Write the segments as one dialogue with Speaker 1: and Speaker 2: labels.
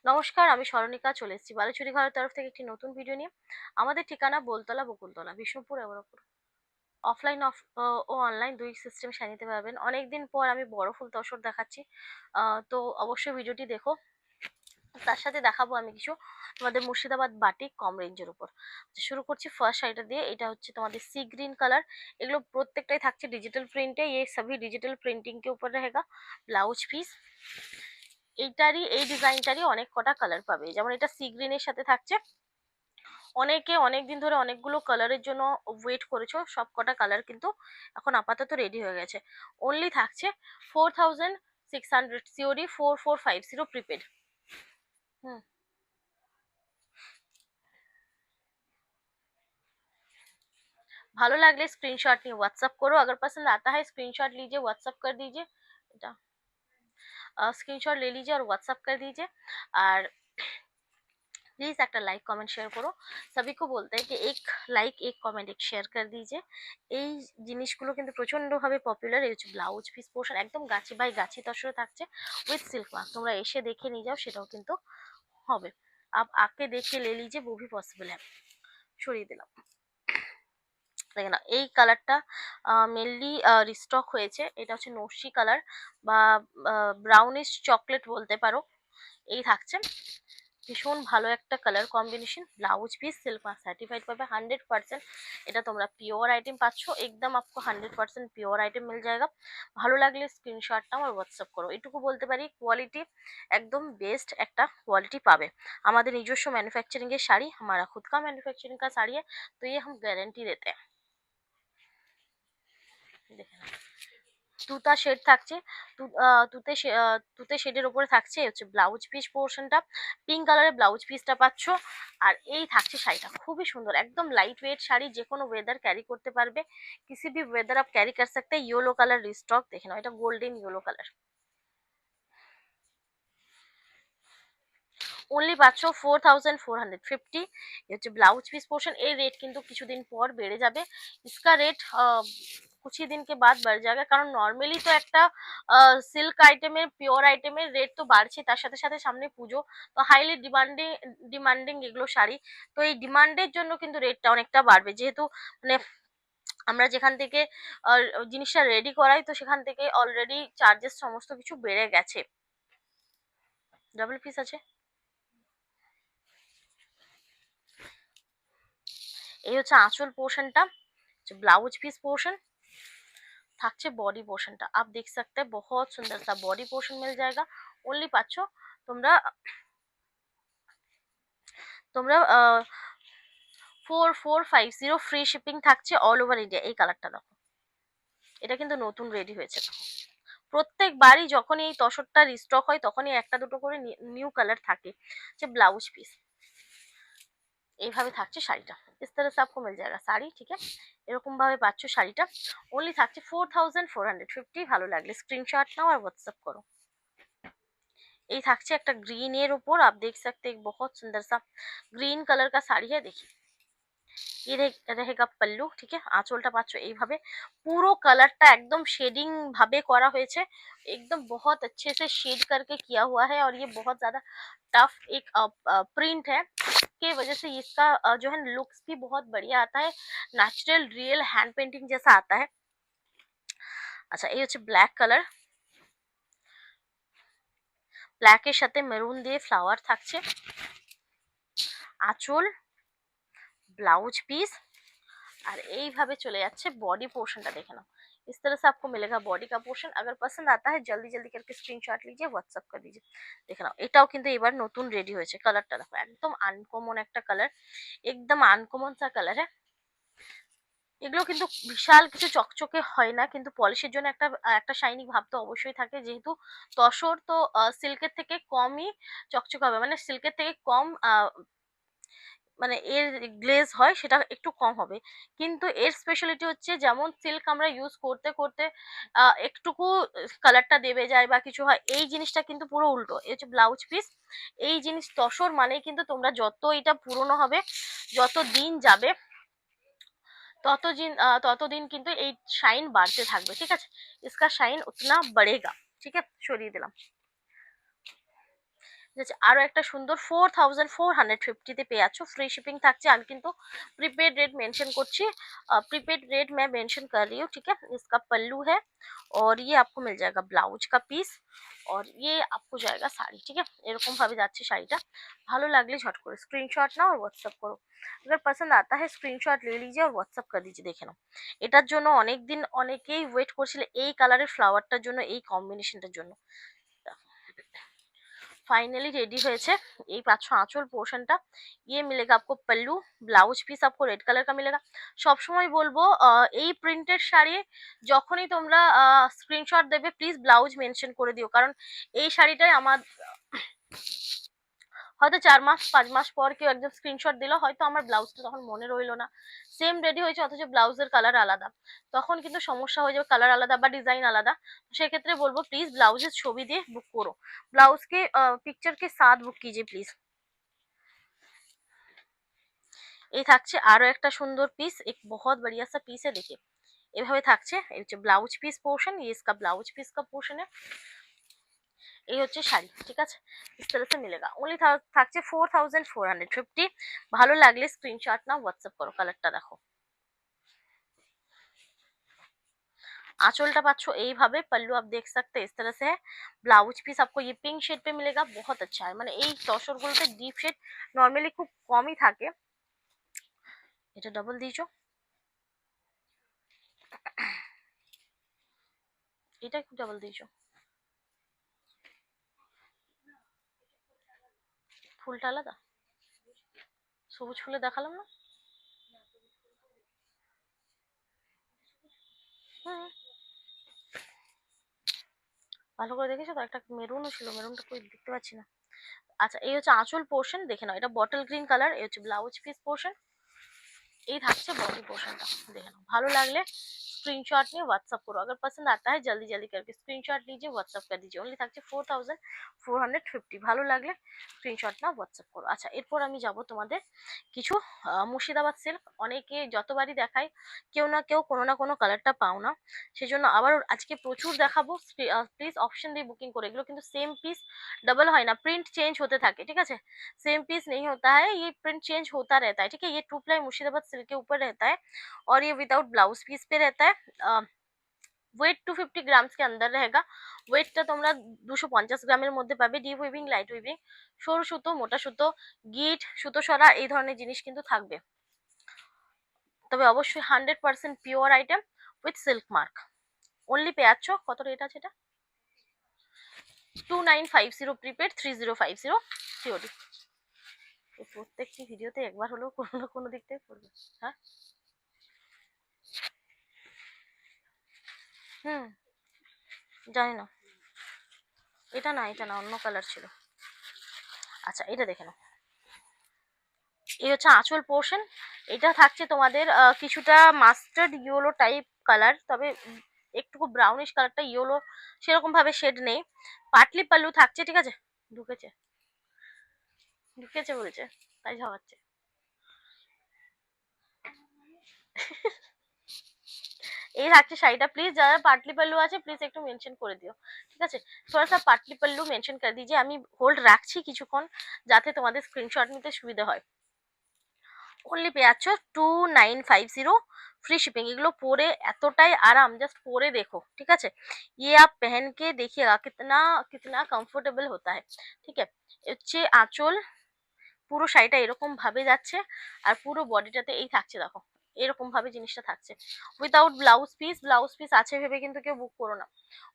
Speaker 1: নমস্কার, আমি স্মরণিকা চলে এসেছি বালুচুরি ঘরের তরফ থেকে একটি নতুন ভিডিও নিয়ে। আমাদের ঠিকানা বোলতলা বকুলতলা বিষ্ণুপুর এবড়াপুর। অফলাইন ও অনলাইন দুই সিস্টেম সারিয়ে নিতে পারবেন। অনেকদিন পর আমি বড় ফুল তসর দেখাচ্ছি, তো অবশ্যই ভিডিওটি দেখো। তার সাথে দেখাবো আমি কিছু তোমাদের মুর্শিদাবাদ বাটিক কম রেঞ্জের উপর। শুরু করছি ফার্স্ট শাড়িটা দিয়ে। এটা হচ্ছে তোমাদের সি গ্রিন কালার। এগুলো প্রত্যেকটাই থাকছে ডিজিটাল প্রিন্টে। ये सभी डिजिटल प्रिंटिंग के ऊपर रहेगा। ব্লাউজ পিস এই ডিজাইনটারই অনেক কটা কালার পাবে, যেমন এটা সি গ্রিনের সাথে থাকছে। অনেকে অনেকদিন ধরে অনেকগুলো কালারের জন্য ওয়েট করেছো, সব কটা কালার কিন্তু এখন আপাতত রেডি হয়ে গেছে। অনলি থাকছে 4600 সিওরি 4450 প্রিপেড। হুম, भालो लागले स्क्रीनशॉट नहीं व्हाट्सअप करो। अगर पसंद आता है स्क्रीनशॉट लीजिए, व्हाट्सअप कर दीजिए। स्क्रीनशॉट ले लीजिए और व्हाट्सअप कर दीजिए। और प्लीज एक लाइक कमेंट शेयर करो। सभी को बोलते हैं कि एक लाइक एक कमेंट एक शेयर कर दीजिए। এই জিনিসগুলো কিন্তু প্রচন্ডভাবে পপুলার। এই হচ্ছে ব্লাউজ পিস পোর্শন, একদম গাছি বাই গাছি তসরে থাকছে উইথ সিল্ক মার্ক। তোমরা এসে দেখে নিয়ে যাও, সেটাও কিন্তু হবে। আপ আকে দেখে লে লিজিয়ে वो भी पॉसिबल है। সরিয়ে দিলাম। দেখে না, এই কালারটা মেনলি রিস্টক হয়েছে। এটা হচ্ছে নস্যি কালার বা ব্রাউনিশ চকলেট বলতে পারো। এই থাকছে ভীষণ ভালো একটা colour combination. Blouse piece silk mark certified পাবে 100%। এটা তোমরা পিওর আইটেম পাচ্ছ, একদম आपको 100% পিওর আইটেম मिल जाएगा। ভালো লাগলে স্ক্রিনশটটা আমার হোয়াটসঅ্যাপ করো। এটুকু বলতে পারি, কোয়ালিটি একদম বেস্ট একটা কোয়ালিটি পাবে। আমাদের নিজস্ব ম্যানুফैक्चरिंग এর শাড়ি, हमारा खुद का मैन्युफैक्चरिंग का साड़ी है, तो ये हम गारंटी देते हैं। দেখে নাও, তুতা শেড থাকছে। তুতে শেডের উপরে থাকছে হচ্ছে ব্লাউজ পিস পোর্শনটা। পিঙ্ক কালারের ব্লাউজ পিসটা পাচ্ছ। আর এই থাকছে শাড়িটা, খুবই সুন্দর, একদম লাইট ওয়েট শাড়ি, যে কোনো ওয়েদার ক্যারি করতে পারবে। किसी भी वेदर आप कैरी कर सकते हैं। येलो কালার রিস্টক দেখে নাও, এটা গোল্ডেন ইয়েলো কালার। অনলি পাচ্ছ 4450। ये হচ্ছে ব্লাউজ পিস পোর্শন। এর রেট কিন্তু কিছুদিন পর বেড়ে যাবে। इसका रेट कुछ ही दिन के बाद बढ़ जाएगा, কারণ নর্মালি তো একটা সিল্ক আইটেমের পিওর আইটেমের রেট তো বাড়ছে, তার সাথে সাথে সামনে পুজো, তো হাইলি ডিমান্ডিং ডিমান্ডিং এগুলো শাড়ি। তো এই ডিমান্ডের জন্য কিন্তু রেটটা অনেকটা বাড়বে, যেহেতু মানে আমরা যেখান থেকে জিনিসটা রেডি করাই, তো সেখান থেকে অলরেডি চার্জেস সমস্ত কিছু বেড়ে গেছে। ডাবল পিস আছে। এই হচ্ছে আঁচল পোर्शनটা, ब्लाउज पीस पोर्शन থাকছে। বডি পোর্শনটা आप देख सकते हैं, बहुत सुंदर सा बॉडी पोर्शन मिल जाएगा। ओनली পাচ্ছ তোমরা তোমরা 4450 ফ্রি শিপিং থাকছে অল ওভার ইন্ডিয়া। এই কালারটা দেখো, এটা কিন্তু নতুন রেডি হয়েছে। প্রত্যেকবারই যখনই এই তসরটা রিস্টক হয়, তখনই একটা দুটো করে নিউ কালার থাকে। যে ব্লাউজ পিস এইভাবে থাকছে শাড়িটা। इस तरह से आपको मिल जाएगा শাড়ি, ঠিক আছে। এরকম ভাবে পাচ্ছ শাড়িটা। অনলি থাকছে 4450। ভালো লাগলে স্ক্রিনশট নাও আর হোয়াটসঅ্যাপ করো। এই থাকছে একটা গ্রিন এর উপর। आप देख सकते हैं, एक बहुत सुंदर सा গ্রিন কালার का साड़ी है। देखिए ये रहेगा पल्लू, ठीक है। আঁচলটা পাচ্ছ এইভাবে। পুরো কালারটা একদম শেডিং ভাবে করা হয়েছে, एकदम बहुत अच्छे से शेड करके किया हुआ है। और ये बहुत ज्यादा टफ एक प्रिंट है, के वजह से इसका जो है लुक्स भी बहुत बढ़िया आता है। नेचुरल रियल हैंड पेंटिंग जैसा आता है। আচ্ছা, এই হচ্ছে ব্ল্যাক কালার। ব্ল্যাকের সাথে মেরুন দিয়ে ফ্লাওয়ার থাকছে। আঁচল, ব্লাউজ পিস, और এইভাবে চলে যাচ্ছে বডি পোর্শনটা। দেখে নাও, इस तरह से आपको मिलेगा बॉडी का पोर्शन। अगर पसंद आता है जल्दी जल्दी करके स्क्रीनशॉट लीजिए, व्हाट्सअप कर दीजिए। দেখে নাও, এটাও কিন্তু এবার নতুন রেডি হয়েছে। কালারটা দেখো, একদম আনকমন একটা কালার, একদম আনকমন সা কালার है। এগুলো কিন্তু বিশাল কিছু চকচকে হয় না, কিন্তু পলিশের জন্য একটা একটা শাইনি ভাব তো অবশ্যই থাকে। যেহেতু তসর, তো সিল্কের থেকে কমই চকচকে হবে, মানে সিল্কের থেকে কম মানে এর গ্লেজ হয় সেটা একটু কম হবে। কিন্তু এর স্পেশালিটি হচ্ছে, যেমন সিল্ক আমরা ইউজ করতে করতে একটুকু কালারটা দেবে যায় বা কিছু হয়, এই জিনিসটা কিন্তু পুরো উল্টো। এই হচ্ছে ব্লাউজ পিস। এই জিনিস তসর মানে কিন্তু তোমরা যত এটা পুরনো হবে, যত দিন যাবে, ততদিন কিন্তু এই শাইন বাড়তে থাকবে, ঠিক আছে। इसका শাইন उतना बढ़ेगा, ঠিক আছে। সরিয়ে দিলাম। আরো একটা সুন্দর 4450 পেয়ে যাচ্ছ, फ्री शिपिंग থাকছে। আমি কিন্তু प्रीपेड रेट मेंशन করছি, प्रीपेड रेट मैं मेंशन कर रही हूँ, ठीक है। इसका पल्लू है और ये आपको मिल जाएगा ब्लाउज का पीस और ये आपको जाएगा শাড়ি, ঠিক আছে। এরকম ভাবে যাচ্ছে শাড়িটা। ভালো লাগলে ঝট করে স্ক্রিনশট নাও আর হোয়াটসঅ্যাপ করো। अगर पसंद आता है स्क्রিনশট ले लीजिए और হোয়াটসঅ্যাপ कर दीजिए। দেখে নাও, এটার জন্য অনেক দিন অনেকেই ওয়েট করছিল, এই কালারের ফ্লাওয়ারটার জন্য, এই কম্বিনেশনটার জন্য। फाइनली रेडी হয়েছে। এই পাচ্ছ আঁচল পোর্শনটা, ये मिलेगा आपको पल्लू, ব্লাউজ পিস आपको रेड कलर का मिलेगा। সব সময় বলবো এই প্রিন্টেড শাড়ি যখনই তোমরা স্ক্রিনশট দেবে প্লিজ ব্লাউজ মেনশন করে দিও, কারণ এই শাড়িটাই আমার হয়তো 4 মাস 5 মাস পর কেউ একজন স্ক্রিনশট দিল, হয়তো আমার ব্লাউজটা তখন মনে রইলো না, সেম রেডি হয়েছে অথচ ব্লাউজের কালার আলাদা, তখন কিন্তু সমস্যা হয়ে যাবে, কালার আলাদা বা ডিজাইন আলাদা। সেক্ষেত্রে বলবো প্লিজ ব্লাউজের ছবি দিয়ে বুক করো, ब्लाउज के पिक्चर के साथ बुक कीजिए प्लीज। এই থাকছে আরো একটা সুন্দর পিস, এক बहुत बढ़िया सा পিস है देखिए, এভাবে থাকছে। এই হচ্ছে ব্লাউজ পিস পোর্শন, ये इसका ब्लाउज पीस का पोर्शन है। এই হচ্ছে শাড়ি, ঠিক আছে। इस तरह से मिलेगा, ओनली থাকছে 4450। ভালো লাগলে স্ক্রিনশট নাও, হোয়াটসঅ্যাপ করো। কালারটা দেখো, आंचलটা পাচ্ছ এইভাবে, पल्लू आप देख सकते हैं इस तरह से है। ब्लाउज पीस आपको ये पिंक शेड पे मिलेगा, बहुत अच्छा है, মানে এই তসরগুলোতে ডিপ শেড নরমালি খুব কমই থাকে। এটা ডবল দিয়েছো, এটা একটু ডবল দিয়েছো। ফুলটা আলাদা, সবুজ ফুলে দেখালাম না। হুম, ভালো করে দেখেছো তো, একটা মেরুনও ছিল, মেরুনটা কই দেখতে পাচ্ছি না। আচ্ছা, এই হচ্ছে আঁচল পোর্শন, দেখে নাও, এটা বটল গ্রিন কালার। এই হচ্ছে ব্লাউজ পিস পোর্শন, এই থাকছে বডি পোর্শনটা, দেখে নাও। ভালো লাগলে स्क्रीनशॉट নিয়ে व्हाट्सएप करो, अगर पसंद आता है जल्दी जल्दी करके स्क्रीनशॉट लीजिए, व्हाट्सएप कर दीजिए। ओनली থাকছে 4450। ভালো লাগলে স্ক্রিনশট নাও, হোয়াটসঅ্যাপ করো। আচ্ছা, এরপর আমি যাব তোমাদের কিছু মুর্শিদাবাদ সিল্ক। অনেকে যতবারই দেখায় কেউ না কেউ কোনো না কোনো কালারটা পাও না, সেজন্য আবার আজকে প্রচুর দেখাবো। প্লিজ অপশন দিয়ে বুকিং করে, এগুলো কিন্তু সেম পিস डबल হয় না, প্রিন্ট চেঞ্জ হতে থাকে, ঠিক আছে। सेम पीस नहीं होता है, ये प्रिंट चेंज होता रहता है, ठीक है। ये टू प्लाई मुर्शिदाबाद सिल्क के ऊपर रहता है और ये विदाउट ब्लाउज पीस पे रहता है। ওয়েট 250 গ্রামস के अंदर रहेगा। ওয়েটটা তোমরা 250 গ্রামের মধ্যে পাবে। ডিপ উইভিং, লাইট উইভিং, সরু সুতো, মোটা সুতো, গিট, সুতো সরা, এই ধরনের জিনিস কিন্তু থাকবে। তবে অবশ্যই 100% pure item with silk mark. Only পেয়ে যাচ্ছ, কত রেট আছে এটা, 2950 প্রিপেড, 3050 সিওডি। প্রত্যেকটি ভিডিওতে একবার হলেও কোনো না কোনো দিক থেকে করবে। হ্যাঁ, হুম, জানি না, এটা না, এটা না, অন্য কালার ছিল। আচ্ছা, এটা দেখে নাও, এই হচ্ছে আঁচল পোর্শন। এটা থাকছে তোমাদের কিছুটা মাস্টার্ড ইয়েলো টাইপ কালার, তবে একটু ব্রাউনিশ কালারটা, ইয়েলো সেরকম ভাবে শেড নেই। পাটলি পাল্লু থাকছে, ঠিক আছে। ঢুকেছে, ঢুকেছে বলছে, তাই ঝামাচ্ছে। এই থাকছে শাড়িটা, প্লিজ যারা পাটলি পাল্লু আছে প্লিজ একটু মেনশন করে দিও, ঠিক আছে। थोड़ा सा পাটলি পাল্লু মেনশন করে দিজিয়ে, আমি হোল্ড রাখছি কিছুক্ষণ যাতে তোমাদের স্ক্রিনশট নিতে সুবিধা হয়। অনলি পেয়ে যাচ্ছ 2950, फ्री शिपिंग। এগুলো পরে এতটাই আরাম, জাস্ট পরে দেখো, ঠিক আছে। ये आप पहन के देखिएगा कितना कितना कंफर्टेबल होता है, ঠিক আছে। হচ্ছে আঁচল, পুরো শাড়িটা এরকম ভাবে যাচ্ছে আর পুরো বডিটাতে এই থাকছে, দেখো এরকম ভাবে জিনিসটা থাকছে। Without blouse piece, blouse piece আছে ভেবে কিন্তু কেউ বুক করো না।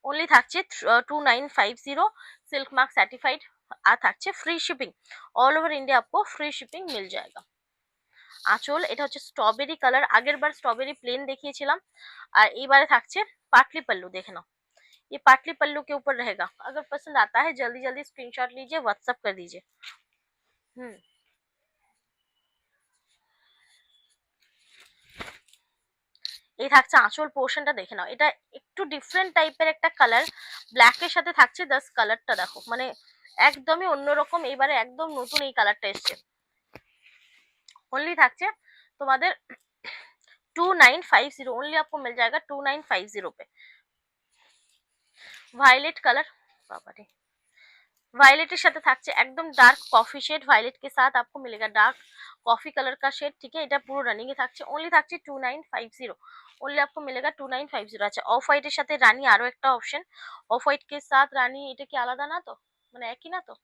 Speaker 1: অনলি থাকছে 2950, सिल्क मार्क सर्टिफाइड। আর থাকছে free shipping, all over India आपको फ्री शिपिंग मिल जाएगा। আঁচল, এটা হচ্ছে স্ট্রবেরি কালার, আগের বার স্ট্রবেরি প্লেন দেখিয়েছিলাম, আর এইবারে থাকছে পাটলি पल्लू, देखे ना। ये पाटली पल्लू के ऊपर रहेगा, अगर पसंद आता है जल्दी जल्दी स्क्रीनशॉट लीजिए, व्हाट्सएप कर दीजिए। हम्म, এই থাকছে আঁচল পোর্শনটা, দেখে নাও। এটা একটু ডিফারেন্ট টাইপের একটা কালার, ব্ল্যাকের সাথে থাকছে, জাস্ট কালারটা দেখো, মানে একদমই অন্যরকম, এবারে একদম নতুন এই কালারটা এসছে। ओनली থাকছে তোমাদের 2950, ओनली आपको मिल जाएगा 2950 पे। वायलेट कलर, बाबा रे, वायलेट সাথে থাকছে একদম ডার্ক কফি শেড, ভায়োলেট के साथ आपको मिलेगा डार्क कॉफी कलर का शेड। ठीक है, এটা পুরো রানিং এ থাকছে, অনলি থাকছে 2950, অনলি आपको मिलेगा 2950। আচ্ছা, অফ হোয়াইটের সাথে রানী আরো একটা অপশন, অফ হোয়াইট কে সাথ রানী, এটা কি আলাদা না তো, মানে একই না তো?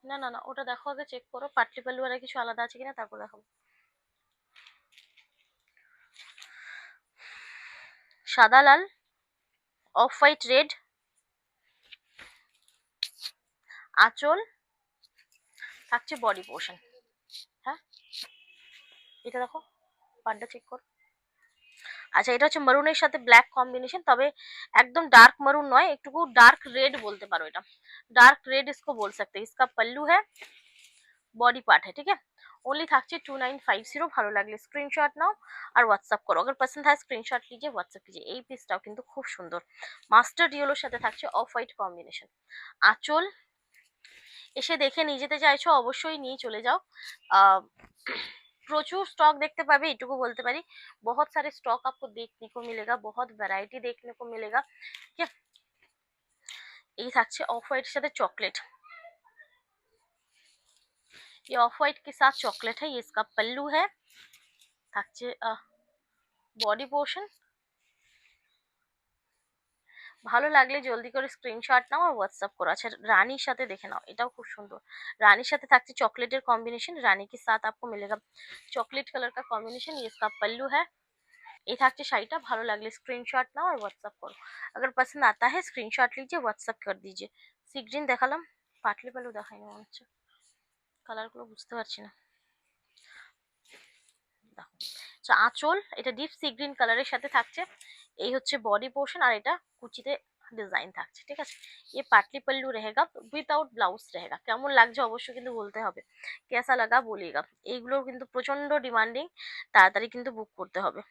Speaker 1: না না না, ওটা দেখো আগে, চেক করো পাটলি পাল্লু আর কিছু আলাদা আছে কিনা, তারপর দেখো। সাদা লাল, অফ হোয়াইট রেড, আঁচল থাকছে, বডি পোর্শন। হ্যাঁ, এটা দেখো, পাড়টা চেক করো। আচ্ছা, এটা হচ্ছে মারুনের সাথে ব্ল্যাক কম্বিনেশন, তবে একদম ডার্ক মারুন নয়, একটু ডার্ক রেড বলতে পারো, এটা ডার্ক রেড इसको बोल सकते हैं। इसका पल्लू है, बॉडी पार्ट है। ठीक है, ओनली থাকছে 2950। ভালো লাগলে স্ক্রিনশট নাও আর হোয়াটসঅ্যাপ করো, अगर पसंद है স্ক্রিনশট लीजिए, হোয়াটসঅ্যাপ कीजिए। এই পিসটাও কিন্তু খুব সুন্দর, মাস্টার্ড ইয়েলোর সাথে থাকছে অফ হোয়াইট কম্বিনেশন। আঁচল এসে দেখে নিয়ে যেতে চাইছো, অবশ্যই নিয়ে চলে যাও। আহ প্রচুর স্টক দেখতে পাবে, এটুকু বলতে পারি। बहुत सारे स्टॉक आपको देखने को मिलेगा, बहुत वैरायटी देखने को मिलेगा। ठीक है, এই থাকছে অফ হোয়াইটের সাথে চকলেট, ये ऑफ व्हाइट के साथ चॉकलेट है, ये इसका पल्लू है, থাকছে বডি পোর্শন। ভালো লাগলে জলদি করে স্ক্রিনশট নাও আর হোয়াটসঅ্যাপ করো। আচ্ছা, রানীর সাথে দেখে নাও, এটাও খুব সুন্দর। রানীর সাথে থাকছে চॉकलेटेर कॉम्बिनेशन, रानी के साथ आपको मिलेगा चॉकलेट कलर का कॉम्बिनेशन, ये इसका पल्लू है। এই থাকছে শাড়িটা, ভালো লাগলে স্ক্রিনশট নাও আর হোয়াটসঅ্যাপ করো। अगर पसंद आता है स्क्रीनशॉट लीजिए, व्हाट्सएप कर दीजिए। সি গ্রিন দেখালাম, পাটলি পালু দেখাইনি মনে হচ্ছে, কালারগুলো বুঝতে পারছি না। দেখো, আচ্ছা, আঁচল এটা ডিপ সি গ্রিন কালারের সাথে থাকছে, এই হচ্ছে বডি পোর্শন, আর এটা কুচিতে ডিজাইন থাকছে। ঠিক আছে, ये पाटली पल्लू रहेगा, উইদাউট ব্লাউজ रहेगा। কেমন লাগছে অবশ্যই কিন্তু বলতে হবে, কেসা লাগা বলিয়েগা। এইগুলো কিন্তু প্রচন্ড ডিমান্ডিং, তাড়াতাড়ি কিন্তু বুক করতে হবে।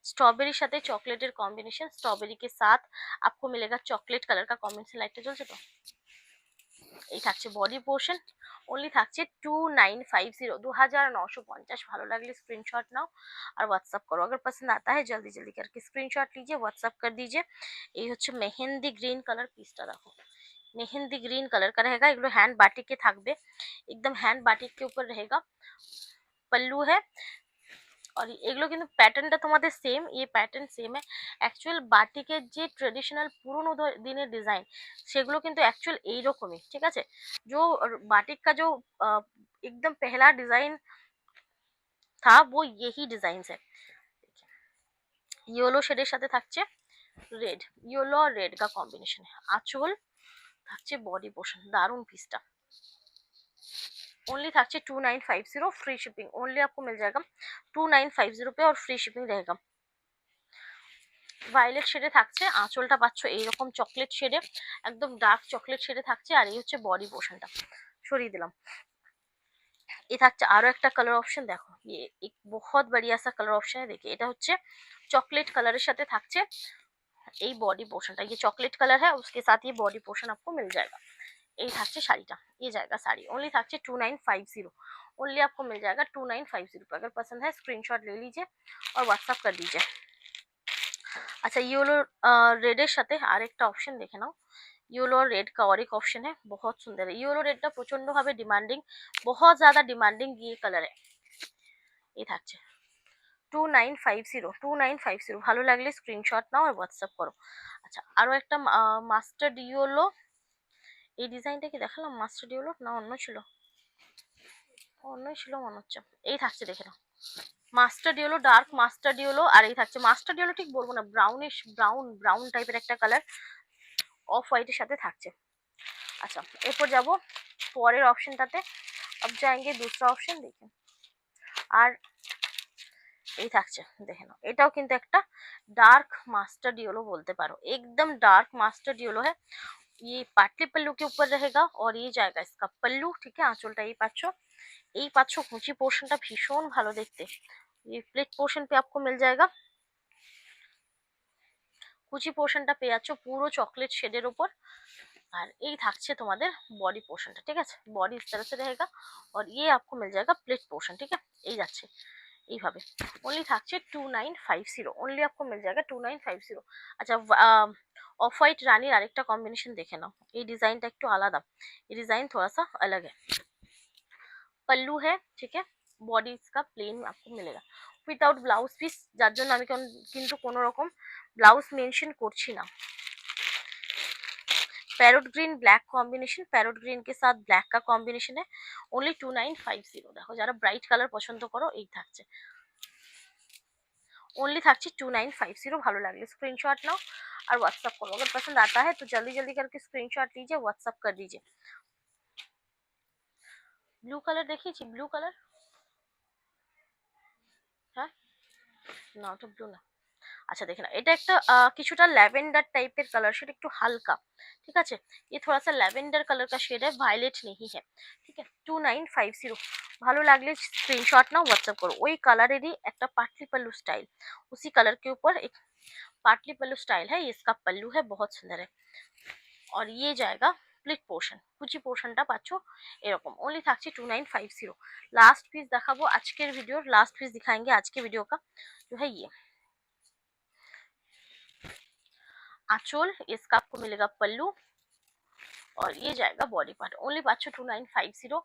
Speaker 1: स्ट्रॉबेरी সাথে চকলেটের কম্বিনেশন, স্ট্রবেরি के साथ आपको मिलेगा चॉकलेट कलर का कॉम्बिनेशन। লাইটটা জ্বলছে তো। এই থাকছে বডি পোর্শন, অনলি থাকছে 2950, 2950। ভালো লাগলে स्क्रीनशॉट नाओ और व्हाट्सएप करो, अगर पसंद आता है जल्दी जल्दी करके स्क्रीनशॉट लीजिए, व्हाट्सएप कर दीजिए। এই হচ্ছে মেহেন্দি গ্রিন কালার পিসটা, দেখো मेहंदी ग्रीन कलर का रहेगा, एगुलो हैंड बाटिक के থাকবে, एकदम हैंड बाटिक के ऊपर रहेगा। पल्लू है, और এগুলো কিন্তু প্যাটার্নটা তোমাদের সেম, এই প্যাটার্ন সেম है। অ্যাকচুয়াল বাটিকের যে ট্রেডিশনাল পুরোনো দিনের ডিজাইন, সেগুলো কিন্তু অ্যাকচুয়াল এইরকমই। ঠিক আছে, जो बाटिक का जो एकदम पहला डिजाइन था, वो यही डिजाइन है। ইয়েলো শেডের সাথে থাকছে রেড, ইয়েলো আর রেড का कॉम्बिनेशन है। আঁচল থাকছে, বডি পোর্শন, দারুন পিসটা। ओनली থাকছে 2950, फ्री शिपिंग, ओनली आपको मिल जाएगा 2950 पे, और फ्री शिपिंग रहेगा। ভায়োলেট শেডে থাকছে, আঁচলটা পাচ্ছ এইরকম চকলেট শেডে, একদম ডার্ক চকলেট শেডে থাকছে, আর এই হচ্ছে বডি পোর্শনটা, সরিয়ে দিলাম। এ থাকছে আরো একটা কালার অপশন, দেখো ये एक बहुत बढ़िया सा कलर ऑप्शन है। देखिए, এটা হচ্ছে চকলেট কালারের সাথে থাকছে এই বডি পোর্শনটা, ये चॉकलेट कलर है, उसके साथ ये बॉडी पोर्शन आपको मिल जाएगा। এই থাকছে শাড়িটা, ये जाएगा साड़ी, ओनली থাকছে 2950, ओनली आपको मिल जाएगा 2950 पे। अगर पसंद है स्क्रीनशॉट ले लीजिए और व्हाट्सअप कर दीजिए। अच्छा, येलो रेडের সাথে আরেকটা অপশন দেখে নাও, येलो और रेड का और एक ऑप्शन है, बहुत सुंदर है। येलो रेडটা প্রচন্ড ভাবে ডিমান্ডিং, बहुत ज्यादा डिमांडिंग ये कलर है। এই থাকছে 2950, ভালো লাগলে স্ক্রিনশট নাও আর হোয়াটসঅ্যাপ করো। আচ্ছা, আরো একটা মাস্টার্ড ইয়েলো, এই ডিজাইনটা কি দেখালাম মাস্টার্ড ইয়েলো, না অন্য ছিল, অন্যই ছিল মনে হচ্ছে। এই থাকছে, দেখে নাও, mustard yellow, dark mustard yellow, আর এই থাকছে মাস্টার্ড ইয়েলো ঠিক বলবো না, ব্রাউনিশ, ব্রাউন ব্রাউন টাইপের একটা কালার, অফ হোয়াইটের সাথে থাকছে। আচ্ছা, এরপর যাব পরের অপশনটাতে, अब जाएंगे दूसरा ऑप्शन देखिए। আর এই থাকছে, দেখে নাও, এটাও কিন্তু একটা डार्क मास्टर्ड येलो बोलते पारो, एकदम डार्क मास्टर्ड येलो है। ये पाटली पल्लू के ऊपर रहेगा, और ये जाएगा इसका पल्लू। ठीक है, আঁচলটা এই পাচ্ছ কুচি পোর্শনটা ভীষণ ভালো দেখতে, ये प्लेट पोर्शन पे आपको मिल जाएगा। কুচি পোর্শনটা পেয়ে যাচ্ছ পুরো চকলেট শেডের উপর, আর এই থাকছে তোমাদের বডি পোর্শনটা। ঠিক আছে, बॉडी इस तरह से रहेगा, और ये आपको मिल जाएगा प्लेट पोर्शन। ठीक है, এই যাচ্ছে, এইভাবে ओनली থাকছে 2950 ओनली आपको मिल जाएगा 2950। আচ্ছা অফ হোয়াইট রানীর আরেকটা কম্বিনেশন দেখে নাও, এই ডিজাইনটা একটু আলাদা, ये डिजाइन थोड़ा सा अलग है। पल्लू है, ठीक है, बॉडी इसका प्लेन आपको मिलेगा উইদাউট ব্লাউজ পিস, যার জন্য আমি কিন্তু কোনো রকম ব্লাউজ মেনশন করছি না। Parrot green black combination, parrot green के साथ ब्लैक का कॉम्बिनेशन है, ओनली 2950। দেখো যারা ব্রাইট কালার পছন্দ করো এই থাকছে, ओनली থাকছে 2950। ভালো লাগলে स्क्रीनशॉट नाओ और व्हाट्सअप करो, अगर पसंद आता है तो जल्दी जल्दी करके स्क्रीनशॉट लीजिए, व्हाट्सअप कर दीजिए। ब्लू कलर দেখিয়েছি, ব্লু কালার, হ্যাঁ না ওটা ব্লু না। अच्छा देखना, এটা একটা কিছুটা ল্যাভেন্ডার টাইপের কালার, সেটা একটু হালকা, ঠিক আছে, ये थोड़ा सा लैवेंडर कलर का शेड है, वायलेट नहीं है, ठीक है, 2950। ভালো লাগলে স্ক্রিনশট নাও, হোয়াটসঅ্যাপ করো। ওই কালারেরই একটা পাটলি पल्लू स्टाइल, उसी कलर के ऊपर एक पाटली पल्लू स्टाइल है, ये इसका पल्लू है, बहुत सुंदर है। और ये जाएगा স্প্লিট পোর্শন, কুচি পোর্শনটা পাচ্ছ এরকম, ओनली থাকছে 2950। लास्ट पीस দেখাবো আজকের ভিডিওর, लास्ट पीस दिखाएंगे आज के वीडियो का, जो है ये आंचल, इसका आपको मिलेगा पल्लू और ये जाएगा बॉडी पार्ट, ओनली पाচ্ছ 2950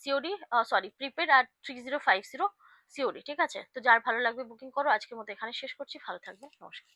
Speaker 1: সিওডি, সরি প্রিপেড আর 3050 সিওডি, ঠিক আছে। তো যার ভালো লাগবে বুকিং করো, আজকের মতো এখানে শেষ করছি, ভালো থাকবেন, নমস্কার।